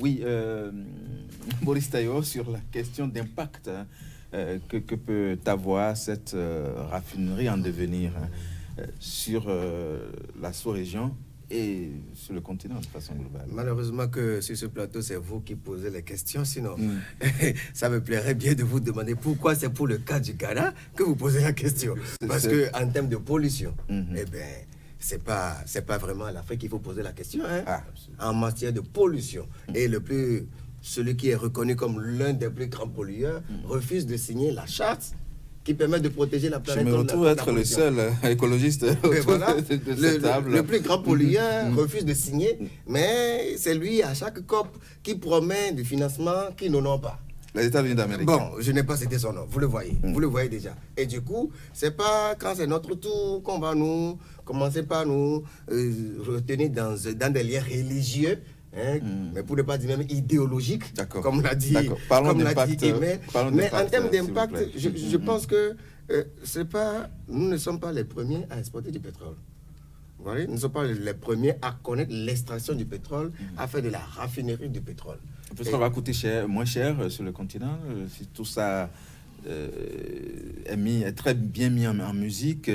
Oui, Boris Tayo, sur la question d'impact que peut avoir cette raffinerie en devenir sur la sous-région et sur le continent de façon globale. Malheureusement que sur ce plateau, c'est vous qui posez les questions. Sinon, ça me plairait bien de vous demander pourquoi c'est pour le cas du Ghana que vous posez la question. Parce qu'en termes de pollution, eh bien, c'est pas vraiment à l'Afrique qu'il faut poser la question. Hein, en matière de pollution. Et celui qui est reconnu comme l'un des plus grands pollueurs refuse de signer la charte qui permet de protéger la planète. Je me retrouve à être le seul écologiste voilà, de cette table. Le plus grand pollueur refuse de signer, mais c'est lui à chaque COP qui promet du financement qu'ils n'en ont pas. Les États-Unis d'Amérique. Bon, je n'ai pas cité son nom, vous le voyez, vous le voyez déjà. Et du coup, c'est pas quand c'est notre tour qu'on va nous commencer par nous retenir dans des liens religieux. Hein, mais pour ne pas dire même idéologique, comme l'a dit Aimé. Mais en termes d'impact, je pense que nous ne sommes pas les premiers à exporter du pétrole. Vous voyez, nous ne sommes pas les premiers à connaître l'extraction du pétrole, à faire de la raffinerie du pétrole. Ça va coûter moins cher sur le continent, si tout ça est très bien mis en musique.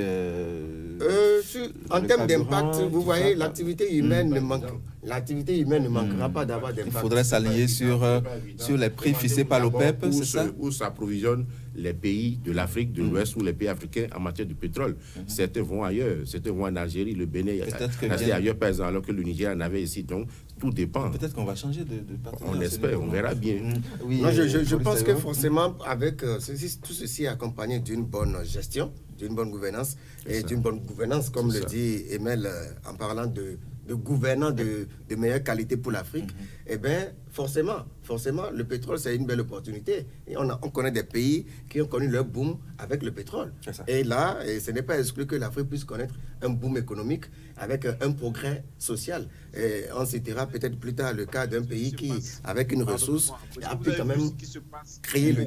En termes d'impact, vous voyez, l'activité humaine ne manquera pas d'avoir d'impact. Il faudrait s'aligner sur les prix fixés par l'OPEP, c'est ça? Où s'approvisionnent les pays de l'Afrique de l'Ouest ou les pays africains en matière de pétrole. Certains vont ailleurs, certains vont en Algérie, le Bénin, ailleurs par exemple, alors que le Niger en avait ici. Donc, tout dépend. Peut-être qu'on va changer de partenaire. On espère, on verra bien. Oui, non, je pense que forcément, avec tout ceci accompagné d'une bonne gestion, d'une bonne gouvernance, et d'une bonne gouvernance, comme le dit Emel en parlant de gouvernants de meilleure qualité pour l'Afrique, eh bien, forcément, le pétrole, c'est une belle opportunité. Et on connaît des pays qui ont connu leur boom avec le pétrole. Et là, ce n'est pas exclu que l'Afrique puisse connaître un boom économique avec un progrès social. Et on citera peut-être plus tard le cas d'un pays qui, avec une ressource, a pu quand même créer le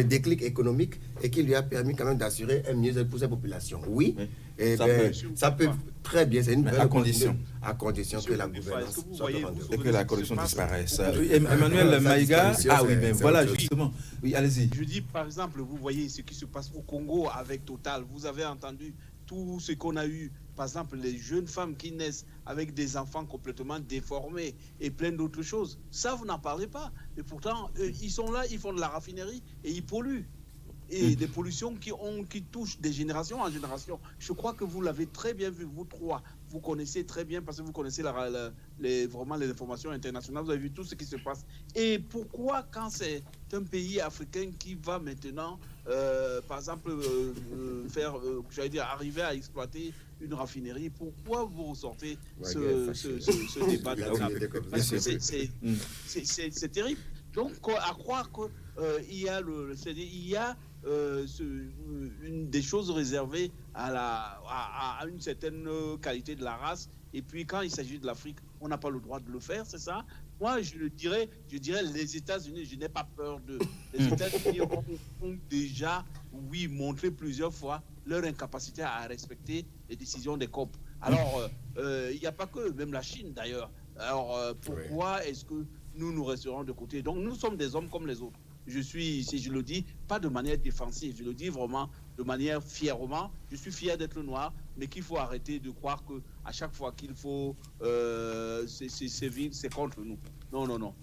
déclic économique et qui lui a permis quand même d'assurer un mieux-être pour sa population. Oui, ça peut très bien, c'est une belle condition. À condition que la gouvernance soit et que la corruption disparaisse. Emmanuel Maïga, voilà, justement. Oui, allez-y. Je dis, par exemple, vous voyez ce qui se passe au Congo avec Total. Vous avez entendu tout ce qu'on a eu. Par exemple, les jeunes femmes qui naissent avec des enfants complètement déformés et plein d'autres choses. Ça, vous n'en parlez pas. Et pourtant, ils sont là, ils font de la raffinerie et ils polluent. Et des pollutions qui touchent des générations en génération. Je crois que vous l'avez très bien vu, vous trois. Vous connaissez très bien parce que vous connaissez vraiment les informations internationales. Vous avez vu tout ce qui se passe. Et pourquoi, quand c'est un pays africain qui va maintenant, par exemple, arriver à exploiter une raffinerie, pourquoi vous ressortez ce débat de la Parce que c'est terrible. Donc, à croire qu'il y a une des choses réservées à une certaine qualité de la race, et puis quand il s'agit de l'Afrique, on n'a pas le droit de le faire, c'est ça? Moi, je dirais les États-Unis, je n'ai pas peur d'eux. Les États-Unis ont déjà, montré plusieurs fois leur incapacité à respecter les décisions des COP. Alors, il n'y a pas que, même la Chine d'ailleurs. Alors, pourquoi est-ce que nous resterons de côté? Donc, nous sommes des hommes comme les autres. Si je le dis, pas de manière défensive, je le dis vraiment de manière fièrement. Je suis fier d'être noir, mais qu'il faut arrêter de croire qu'à chaque fois qu'il faut c'est contre nous. Non.